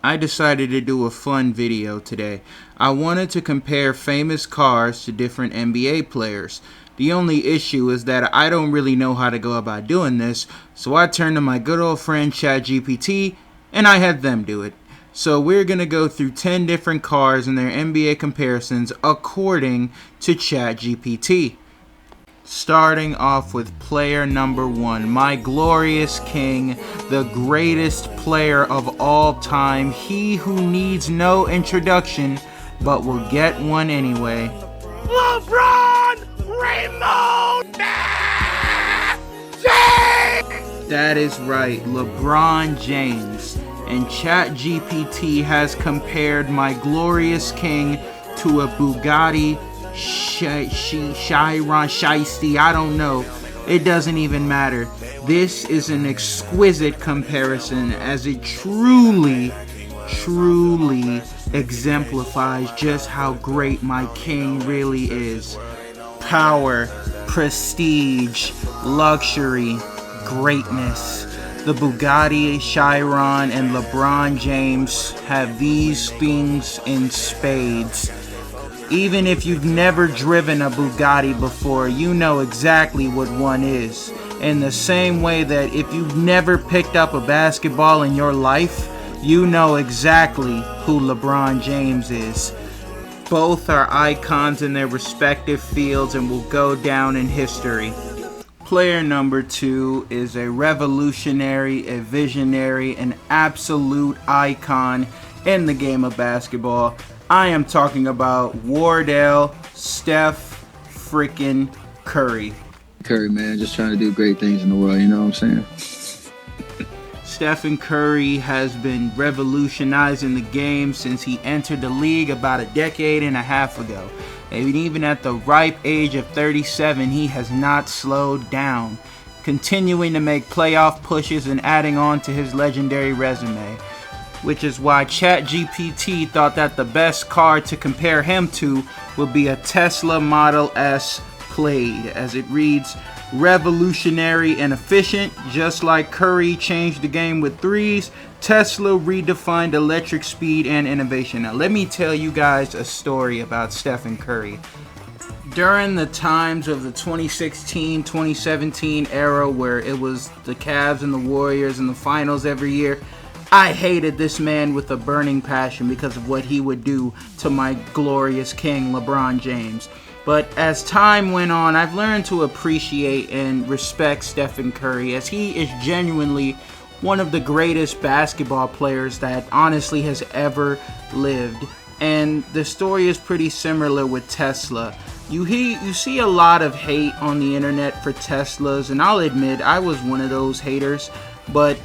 I decided to do a fun video today. I wanted to compare famous cars to different NBA players. The only issue is that I don't really know how to go about doing this, so I turned to my good old friend ChatGPT and I had them do it. So we're going to go through 10 different cars and their NBA comparisons according to ChatGPT. Starting off with player number 1, my glorious king, the greatest player of all time, he who needs no introduction, but will get one anyway. LeBron James! That is right, LeBron James. And ChatGPT has compared my glorious king to a Bugatti Chiron Shiesty, I don't know. It doesn't even matter. This is an exquisite comparison as it truly exemplifies just how great my king really is. Power, prestige, luxury, greatness. The Bugatti Chiron and LeBron James have these things in spades. Even if you've never driven a Bugatti before, you know exactly what one is. In the same way that if you've never picked up a basketball in your life, you know exactly who LeBron James is. Both are icons in their respective fields and will go down in history. Player number 2 is a revolutionary, a visionary, an absolute icon in the game of basketball. I am talking about Wardell Steph freaking Curry. Curry, man, just trying to do great things in the world, you know what I'm saying? Stephen Curry has been revolutionizing the game since he entered the league about a decade and a half ago. And even at the ripe age of 37, he has not slowed down, continuing to make playoff pushes and adding on to his legendary resume. Which is why ChatGPT thought that the best car to compare him to would be a Tesla Model S Plaid, as it reads, revolutionary and efficient. Just like Curry changed the game with threes, Tesla redefined electric speed and innovation. Now let me tell you guys a story about Stephen Curry. During the times of the 2016-2017 era where it was the Cavs and the Warriors in the finals every year, I hated this man with a burning passion because of what he would do to my glorious king, LeBron James. But as time went on, I've learned to appreciate and respect Stephen Curry, as he is genuinely one of the greatest basketball players that honestly has ever lived. And the story is pretty similar with Tesla. You see a lot of hate on the internet for Teslas, and I'll admit I was one of those haters, but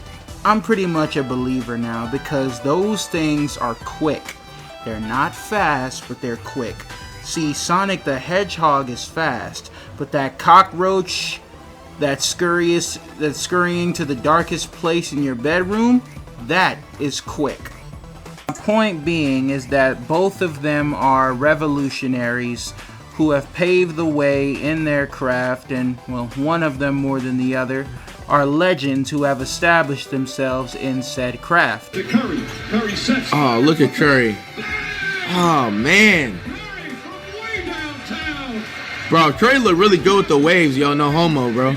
I'm pretty much a believer now because those things are quick. They're not fast, but they're quick. See, Sonic the Hedgehog is fast, but that cockroach that's scurrying to the darkest place in your bedroom, that is quick. My point being is that both of them are revolutionaries who have paved the way in their craft, and, well, one of them more than the other are legends who have established themselves in said craft. Oh, look at Curry. Oh, man. Bro, Curry look really good with the waves, yo. No homo, bro.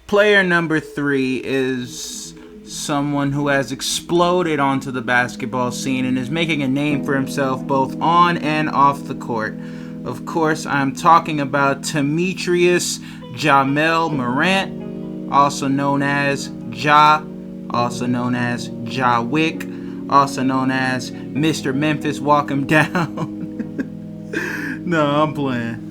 Player number 3 is someone who has exploded onto the basketball scene and is making a name for himself both on and off the court. Of course, I'm talking about Demetrius Jamel Morant, also known as Ja, also known as Ja Wick, also known as Mr. Memphis Walk Him Down. No, I'm playing.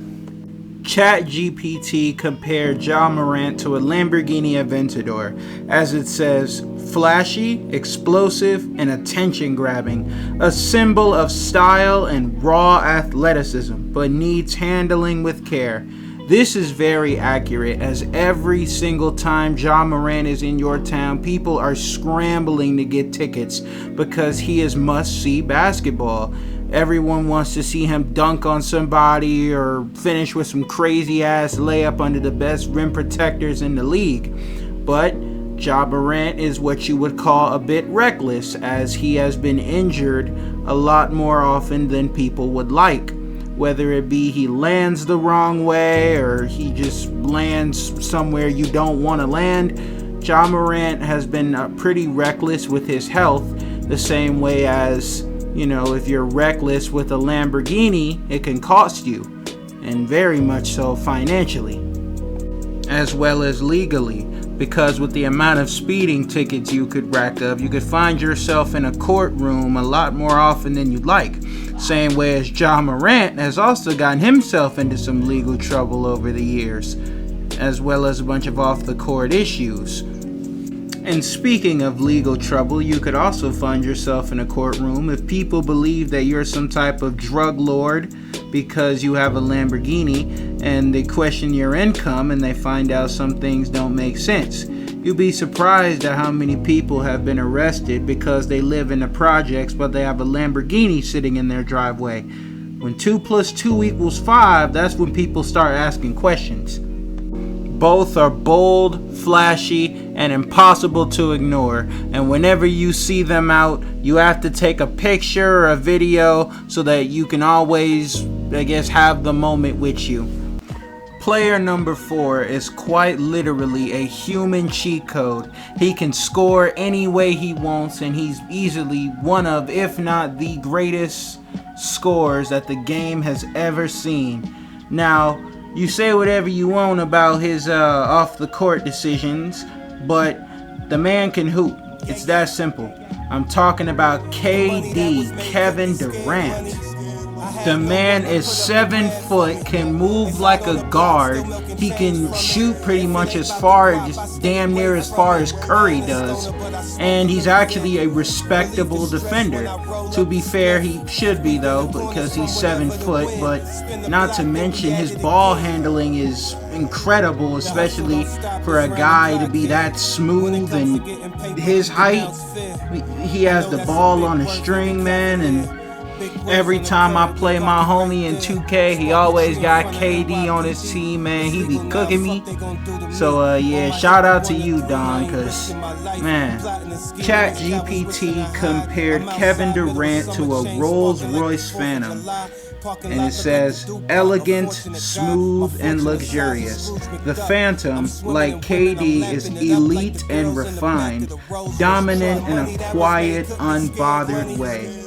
ChatGPT compared Ja Morant to a Lamborghini Aventador, as it says, flashy, explosive, and attention-grabbing, a symbol of style and raw athleticism, but needs handling with care. This is very accurate, as every single time Ja Morant is in your town, people are scrambling to get tickets because he is must-see basketball. Everyone wants to see him dunk on somebody or finish with some crazy-ass layup under the best rim protectors in the league. But Ja Morant is what you would call a bit reckless, as he has been injured a lot more often than people would like. Whether it be he lands the wrong way or he just lands somewhere you don't want to land, Ja Morant has been pretty reckless with his health, the same way as, if you're reckless with a Lamborghini, it can cost you, and very much so financially, as well as legally, because with the amount of speeding tickets you could rack up, you could find yourself in a courtroom a lot more often than you'd like. Same way as Ja Morant has also gotten himself into some legal trouble over the years, as well as a bunch of off-the-court issues. And speaking of legal trouble, you could also find yourself in a courtroom if people believe that you're some type of drug lord because you have a Lamborghini, and they question your income and they find out some things don't make sense. You'd be surprised at how many people have been arrested because they live in the projects but they have a Lamborghini sitting in their driveway. When 2 + 2 = 5, that's when people start asking questions. Both are bold, flashy, and impossible to ignore. And whenever you see them out, you have to take a picture or a video so that you can always, have the moment with you. Player number 4 is quite literally a human cheat code. He can score any way he wants, and he's easily one of, if not the greatest scorers that the game has ever seen. Now, you say whatever you want about his off-the-court decisions, but the man can hoop. It's that simple. I'm talking about KD, Kevin Durant. The man is 7 foot, can move like a guard. He can shoot pretty much damn near as far as Curry does. And he's actually a respectable defender. To be fair, he should be though, because he's 7 foot, but not to mention his ball handling is incredible, especially for a guy to be that smooth, and his height, he has the ball on a string, man. And every time I play my homie in 2K, he always got KD on his team, man. He be cooking me. So, shout out to you, Don, because, man, ChatGPT compared Kevin Durant to a Rolls-Royce Phantom. And it says, elegant, smooth, and luxurious. The Phantom, like KD, is elite and refined, dominant in a quiet, unbothered way.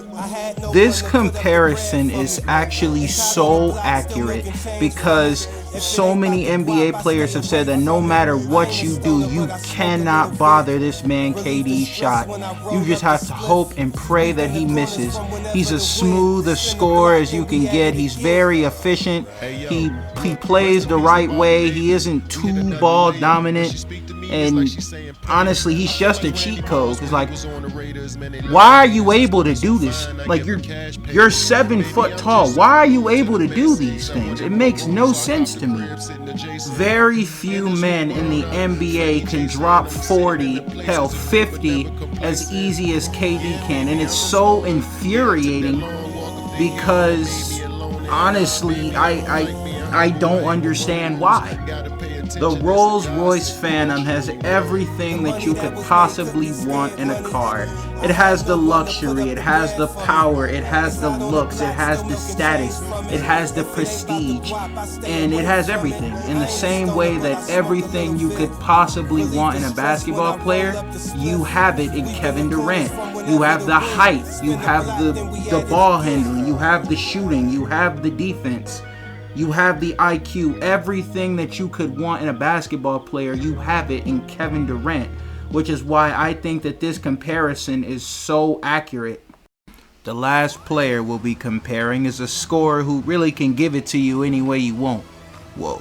This comparison is actually so accurate because so many NBA players have said that no matter what you do, you cannot bother this man KD's shot. You just have to hope and pray that he misses. He's as smooth a scorer as you can get. He's very efficient. He plays the right way. He isn't too ball dominant. And honestly, he's just a cheat code. It's like, why are you able to do this? Like, you're 7 foot tall. Why are you able to do these things? It makes no sense to me. Very few men in the NBA can drop 40, hell 50 as easy as KD can. And it's so infuriating because honestly, I don't understand why. The Rolls-Royce Phantom has everything that you could possibly want in a car. It has the luxury, it has the power, it has the looks, it has the status, it has the prestige, and it has everything. In the same way that everything you could possibly want in a basketball player, you have it in Kevin Durant. You have the height, you have the ball handling, you have the shooting, you have the defense. You have the IQ, everything that you could want in a basketball player, you have it in Kevin Durant, which is why I think that this comparison is so accurate. The last player we'll be comparing is a scorer who really can give it to you any way you want. Whoa,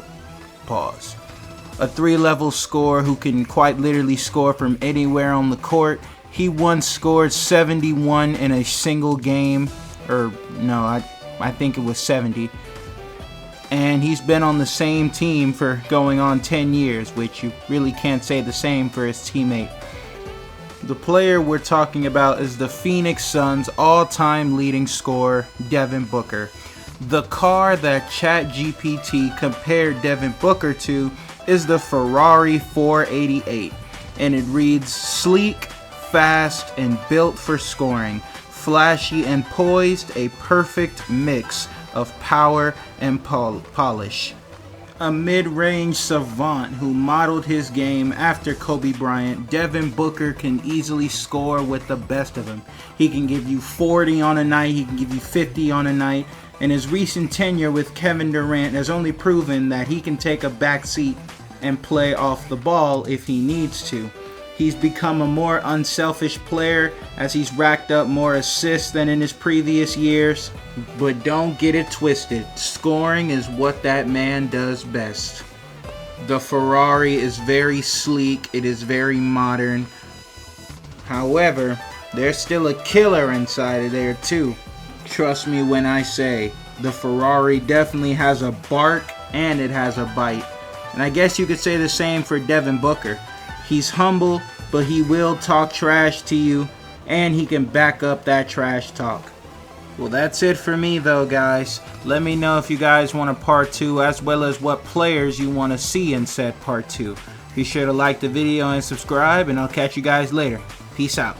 pause. A 3-level scorer who can quite literally score from anywhere on the court. He once scored 71 in a single game, or no, I think it was 70. And he's been on the same team for going on 10 years, which you really can't say the same for his teammate. The player we're talking about is the Phoenix Suns' all-time leading scorer, Devin Booker. The car that ChatGPT compared Devin Booker to is the Ferrari 488. and it reads sleek, fast, and built for scoring. Flashy and poised, a perfect mix of power and polish. A mid-range savant who modeled his game after Kobe Bryant, Devin Booker can easily score with the best of them. He can give you 40 on a night, he can give you 50 on a night, and his recent tenure with Kevin Durant has only proven that he can take a back seat and play off the ball if he needs to. He's become a more unselfish player as he's racked up more assists than in his previous years. But don't get it twisted. Scoring is what that man does best. The Ferrari is very sleek. It is very modern. However, there's still a killer inside of there too. Trust me when I say the Ferrari definitely has a bark and it has a bite. And I guess you could say the same for Devin Booker. He's humble, but he will talk trash to you, and he can back up that trash talk. Well, that's it for me though, guys. Let me know if you guys want a part 2, as well as what players you want to see in said part 2. Be sure to like the video and subscribe, and I'll catch you guys later. Peace out.